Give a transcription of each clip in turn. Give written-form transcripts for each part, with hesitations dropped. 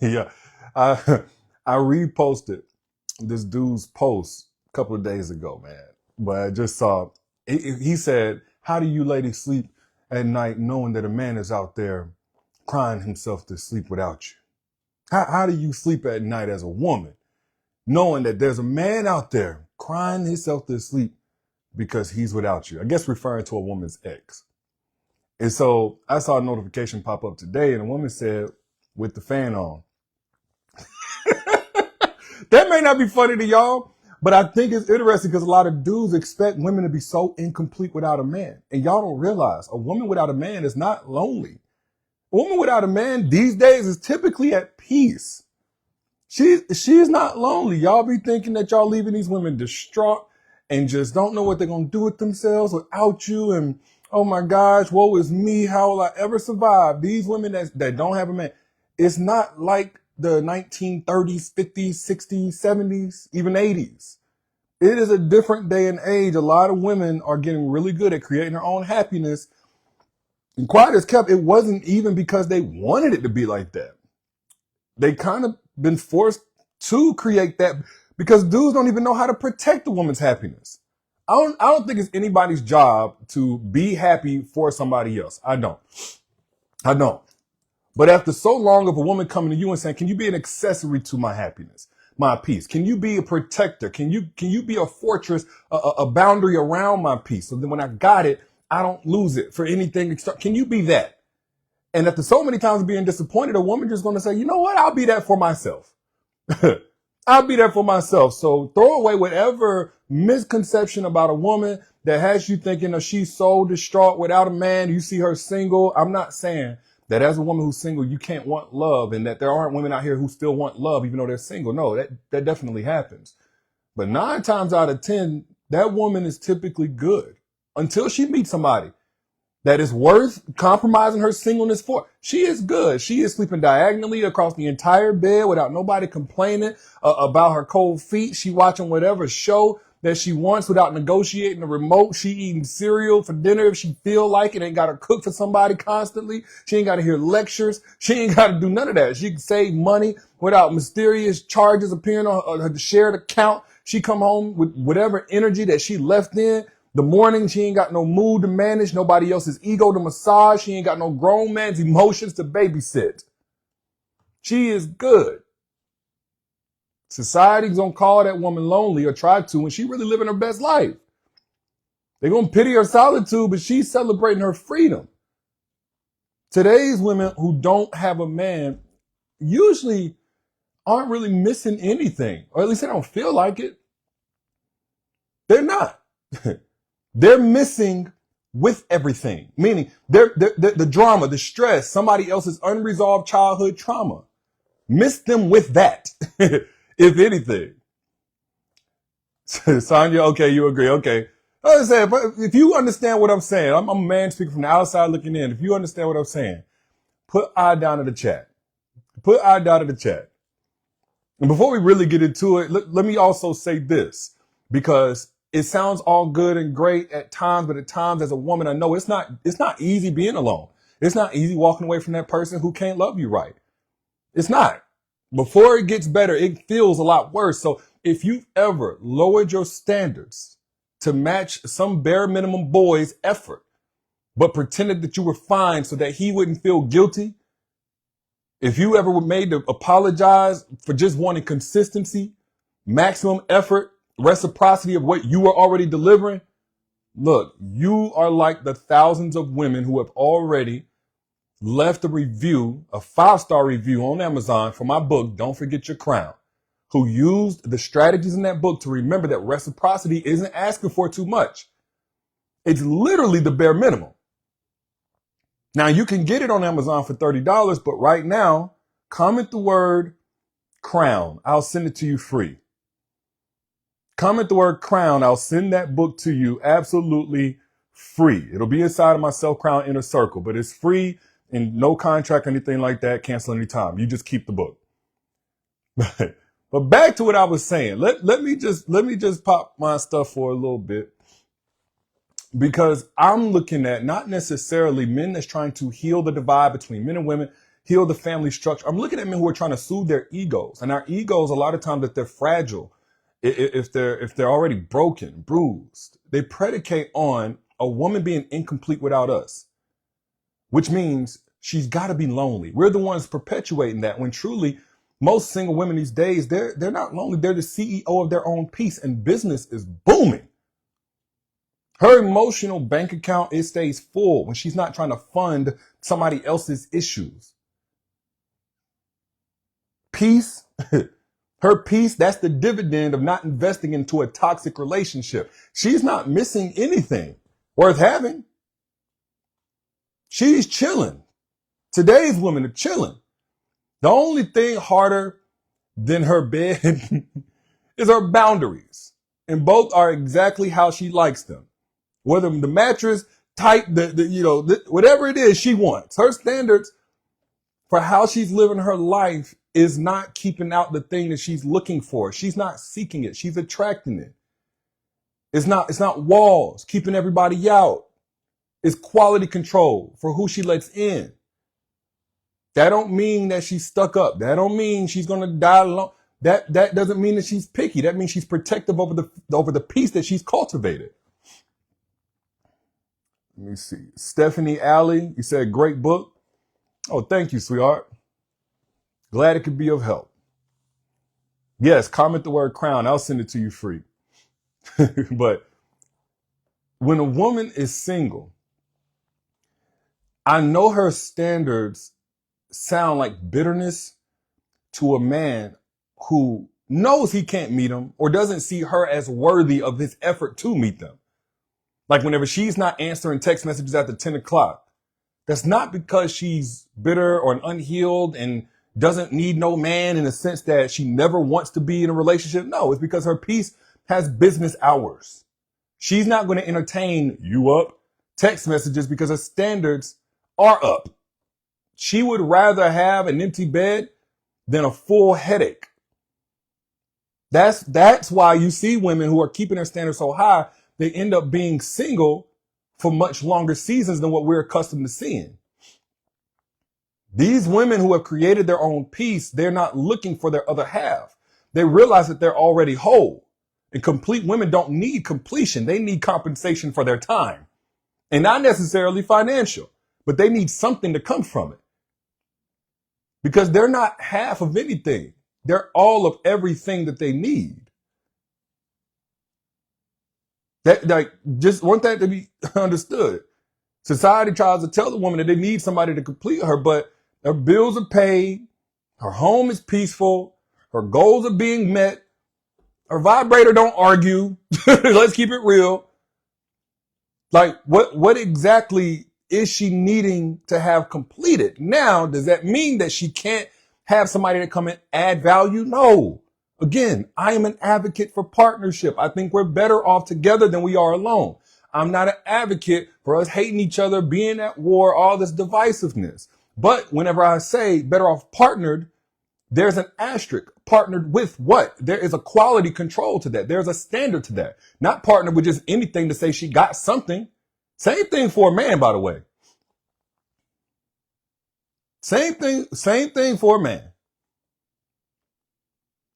Yeah. I I reposted this dude's post a couple of days ago, man. But I just saw he said, "How do you ladies sleep at night knowing that a man is out there crying himself to sleep without you? How do you sleep at night as a woman knowing that there's a man out there crying himself to sleep because he's without you?" I guess referring to a woman's ex. And so I saw a notification pop up today, and a woman said, "With the fan on." That may not be funny to y'all, but I think it's interesting because a lot of dudes expect women to be so incomplete without a man. And y'all don't realize a woman without a man is not lonely. A woman without a man these days is typically at peace. She's not lonely. Y'all be thinking that y'all leaving these women distraught and just don't know what they're going to do with themselves without you. And oh my gosh, woe is me. How will I ever survive? These women that don't have a man. It's not like the 1930s, 50s, 60s, 70s, even 80s. It is a different day and age. A lot of women are getting really good at creating their own happiness. And quiet as kept, it wasn't even because they wanted it to be like that. They kind of been forced to create that because dudes don't even know how to protect the woman's happiness. I don't think it's anybody's job to be happy for somebody else. I don't. But after so long of a woman coming to you and saying, "Can you be an accessory to my happiness, my peace? Can you be a protector? Can you be a fortress, a boundary around my peace? So then when I got it, I don't lose it for anything. Can you be that?" And after so many times being disappointed, a woman just going to say, "You know what? I'll be that for myself." I'll be there for myself. So throw away whatever misconception about a woman that has you thinking that she's so distraught without a man. You see her single. I'm not saying that as a woman who's single, you can't want love and that there aren't women out here who still want love even though they're single. No, that definitely happens. But 9 times out of 10, that woman is typically good until she meets somebody that is worth compromising her singleness for. She is good. She is sleeping diagonally across the entire bed without nobody complaining about her cold feet. She watching whatever show that she wants without negotiating the remote. She eating cereal for dinner if she feel like it. Ain't got to cook for somebody constantly. She ain't got to hear lectures. She ain't got to do none of that. She can save money without mysterious charges appearing on her shared account. She come home with whatever energy that she left in the morning. She ain't got no mood to manage, nobody else's ego to massage. She ain't got no grown man's emotions to babysit. She is good. Society's gonna call that woman lonely or try to when she really living her best life. They're gonna pity her solitude, but she's celebrating her freedom. Today's women who don't have a man usually aren't really missing anything, or at least they don't feel like it. They're not. They're missing with everything, meaning the drama, the stress, somebody else's unresolved childhood trauma. Miss them with that, if anything. Sonia, okay, you agree. Okay. I said, but if you understand what I'm saying, I'm a man speaking from the outside looking in. If you understand what I'm saying, put I down in the chat. Put I down in the chat. And before we really get into it, let me also say this, because it sounds all good and great at times, but at times as a woman, I know it's not easy being alone. It's not easy walking away from that person who can't love you right. It's not. Before it gets better, it feels a lot worse. So if you've ever lowered your standards to match some bare minimum boy's effort, but pretended that you were fine so that he wouldn't feel guilty, if you ever were made to apologize for just wanting consistency, maximum effort, reciprocity of what you were already delivering, look, you are like the thousands of women who have already left a review, a 5-star review on Amazon for my book, Don't Forget Your Crown, who used the strategies in that book to remember that reciprocity isn't asking for too much. It's literally the bare minimum. Now, you can get it on Amazon for $30, but right now, comment the word crown. I'll send it to you free. Comment the word crown. I'll send that book to you absolutely free. It'll be inside of my Self-Crown Inner Circle, but it's free and no contract or anything like that. Cancel anytime. You just keep the book. But back to what I was saying. Let me just pop my stuff for a little bit, because I'm looking at not necessarily men that's trying to heal the divide between men and women. heal the family structure. I'm looking at men who are trying to soothe their egos. And our egos, a lot of times, that they're fragile, if they're already broken, bruised, they predicate on a woman being incomplete without us, which means she's got to be lonely. We're the ones perpetuating that, when truly most single women these days, they're not lonely. They're the CEO of their own peace, and business is booming. Her emotional bank account, it stays full when she's not trying to fund somebody else's issues. Peace, her peace, that's the dividend of not investing into a toxic relationship. She's not missing anything worth having. She's chilling. Today's women are chilling. The only thing harder than her bed is her boundaries. And both are exactly how she likes them. Whether the mattress tight, whatever it is she wants. Her standards for how she's living her life is not keeping out the thing that she's looking for. She's not seeking it. She's attracting it. It's not walls keeping everybody out. It's quality control for who she lets in. That don't mean that she's stuck up. That don't mean she's going to die alone. That doesn't mean that she's picky. That means she's protective over the peace that she's cultivated. Let me see. Stephanie Alley, you said great book. Oh, thank you, sweetheart. Glad it could be of help. Yes, comment the word crown. I'll send it to you free. But when a woman is single, I know her standards sound like bitterness to a man who knows he can't meet them or doesn't see her as worthy of his effort to meet them. Like whenever she's not answering text messages after 10 o'clock, that's not because she's bitter or unhealed and doesn't need no man in the sense that she never wants to be in a relationship. No, it's because her peace has business hours. She's not going to entertain you up text messages because her standards are up. She would rather have an empty bed than a full headache. That's why you see women who are keeping their standards so high, they end up being single for much longer seasons than what we're accustomed to seeing. These women who have created their own peace, they're not looking for their other half. They realize that they're already whole. And complete women don't need completion. They need compensation for their time. And not necessarily financial, but they need something to come from it. Because they're not half of anything. They're all of everything that they need. Just want that to be understood. Society tries to tell the woman that they need somebody to complete her, but her bills are paid, her home is peaceful, her goals are being met, her vibrator don't argue. Let's keep it real. Like, what exactly is she needing to have completed? Now, does that mean that she can't have somebody to come and add value? No. Again, I am an advocate for partnership. I think we're better off together than we are alone. I'm not an advocate for us hating each other, being at war, all this divisiveness. But whenever I say better off partnered, there's an asterisk. Partnered with what? There is a quality control to that. There's a standard to that. Not partnered with just anything to say she got something. Same thing for a man, by the way. Same thing for a man.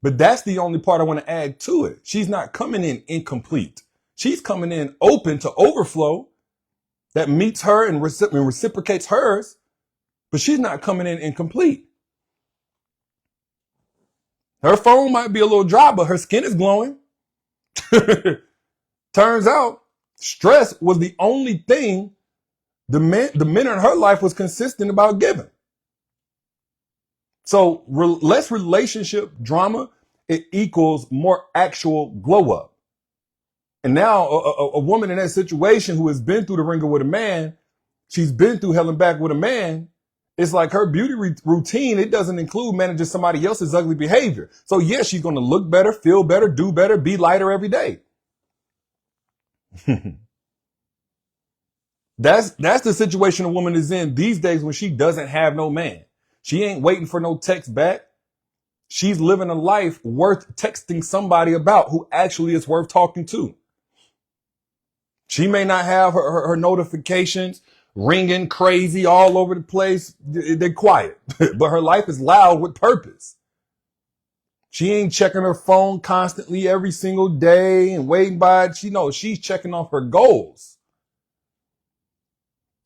But that's the only part I want to add to it. She's not coming in incomplete. She's coming in open to overflow that meets her and reciprocates hers, but she's not coming in incomplete. Her phone might be a little dry, but her skin is glowing. Turns out stress was the only thing the men in her life was consistent about giving. So less relationship drama, it equals more actual glow up. And now a woman in that situation who has been through the ringer with a man, she's been through hell and back with a man. It's like her beauty routine. It doesn't include managing somebody else's ugly behavior. So yes, she's going to look better, feel better, do better, be lighter every day. That's the situation a woman is in these days when she doesn't have no man. She ain't waiting for no text back. She's living a life worth texting somebody about who actually is worth talking to. She may not have her notifications ringing crazy all over the place. They're quiet, but her life is loud with purpose. She ain't checking her phone constantly every single day and waiting by it. She knows she's checking off her goals.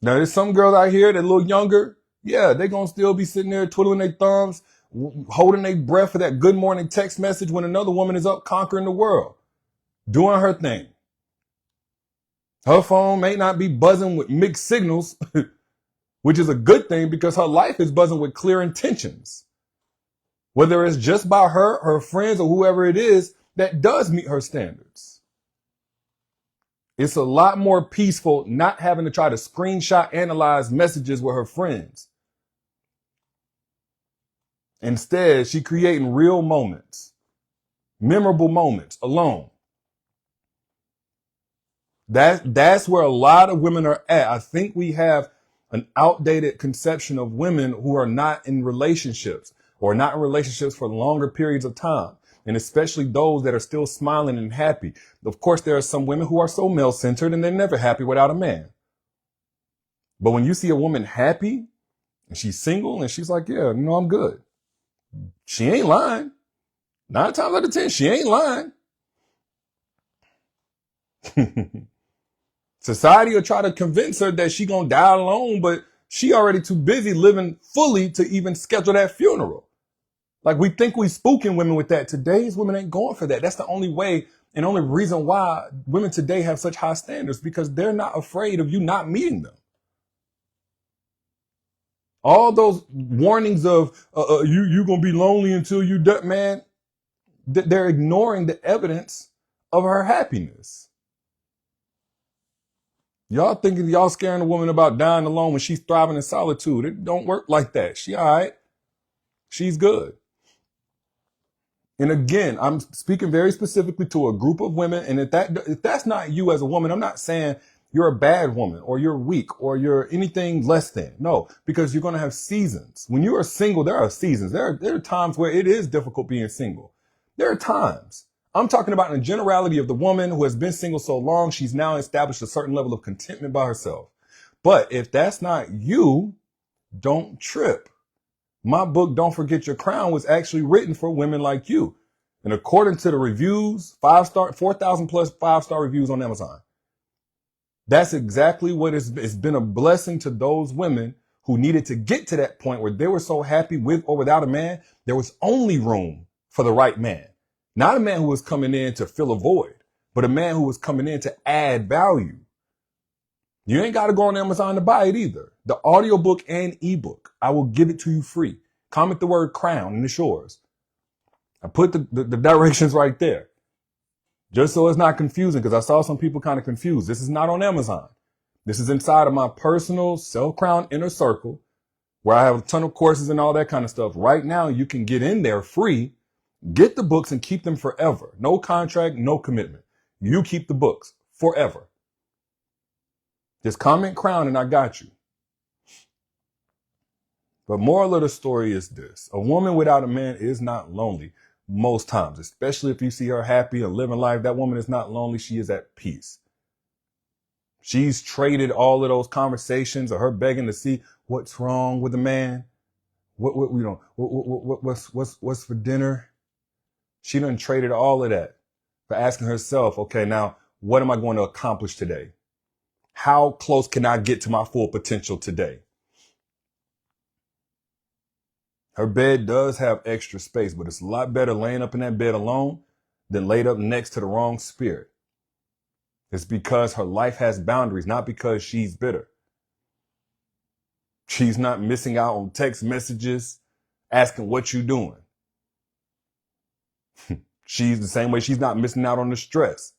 Now, there's some girls out here that a little younger. Yeah, they're going to still be sitting there twiddling their thumbs, holding their breath for that good morning text message when another woman is up conquering the world, doing her thing. Her phone may not be buzzing with mixed signals, which is a good thing because her life is buzzing with clear intentions. Whether it's just by her, her friends, or whoever it is that does meet her standards. It's a lot more peaceful not having to try to screenshot, analyze messages with her friends. Instead, she creating real moments, memorable moments alone. That's where a lot of women are at. I think we have an outdated conception of women who are not in relationships or not in relationships for longer periods of time. And especially those that are still smiling and happy. Of course, there are some women who are so male-centered and they're never happy without a man. But when you see a woman happy and she's single and she's like, yeah, I'm good. She ain't lying. 9 times out of 10, she ain't lying. Society will try to convince her that she gonna die alone, but she already too busy living fully to even schedule that funeral. Like, we think we spooking women with that. Today's women ain't going for that. That's the only way and only reason why women today have such high standards, because they're not afraid of you not meeting them. All those warnings of you gonna be lonely until you die, man, they're ignoring the evidence of her happiness. Y'all thinking y'all scaring a woman about dying alone when she's thriving in solitude. It don't work like that. She all right. She's good. And again, I'm speaking very specifically to a group of women. And if that's not you as a woman, I'm not saying you're a bad woman or you're weak or you're anything less than. No, because you're going to have seasons. When you are single, there are seasons. There are times where it is difficult being single. There are times. I'm talking about in the generality of the woman who has been single so long, she's now established a certain level of contentment by herself. But if that's not you, don't trip. My book, Don't Forget Your Crown, was actually written for women like you. And according to the reviews, 4,000 plus 5-star reviews on Amazon. That's exactly what it's been a blessing to those women who needed to get to that point where they were so happy with or without a man. There was only room for the right man. Not a man who was coming in to fill a void, but a man who was coming in to add value. You ain't got to go on Amazon to buy it either. The audiobook and ebook, I will give it to you free. Comment the word crown and it's yours. I put the directions right there. Just so it's not confusing, because I saw some people kind of confused. This is not on Amazon. This is inside of my personal self-crown inner circle where I have a ton of courses and all that kind of stuff. Right now, you can get in there free, get the books and keep them forever. No contract, no commitment. You keep the books forever. Just comment crown and I got you. But moral of the story is this. A woman without a man is not lonely most times, especially if you see her happy and living life. That woman is not lonely. She is at peace. She's traded all of those conversations of her begging to see what's wrong with the man. What's for dinner? She done traded all of that for asking herself, okay, now what am I going to accomplish today? How close can I get to my full potential today? Her bed does have extra space, but it's a lot better laying up in that bed alone than laid up next to the wrong spirit. It's because her life has boundaries, not because she's bitter. She's not missing out on text messages asking what you doing. She's the same way she's not missing out on the stress.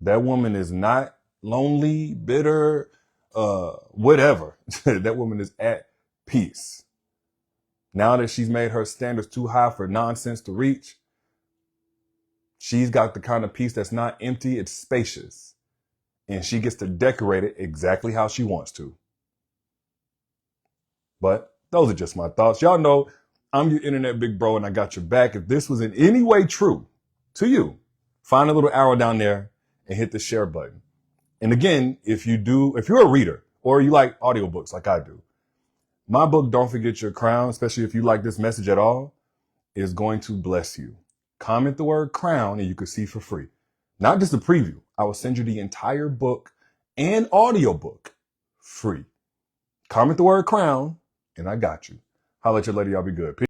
That woman is not lonely, bitter, whatever. That woman is at peace. Now that she's made her standards too high for nonsense to reach, she's got the kind of peace that's not empty, it's spacious. And she gets to decorate it exactly how she wants to. But those are just my thoughts. Y'all know I'm your internet big bro and I got your back. If this was in any way true to you, find a little arrow down there and hit the share button. And again, if you're a reader or you like audiobooks like I do, my book, Don't Forget Your Crown, especially if you like this message at all, is going to bless you. Comment the word crown and you can see for free. Not just a preview. I will send you the entire book and audiobook free. Comment the word crown and I got you. Holla at your lady. Y'all be good. Peace.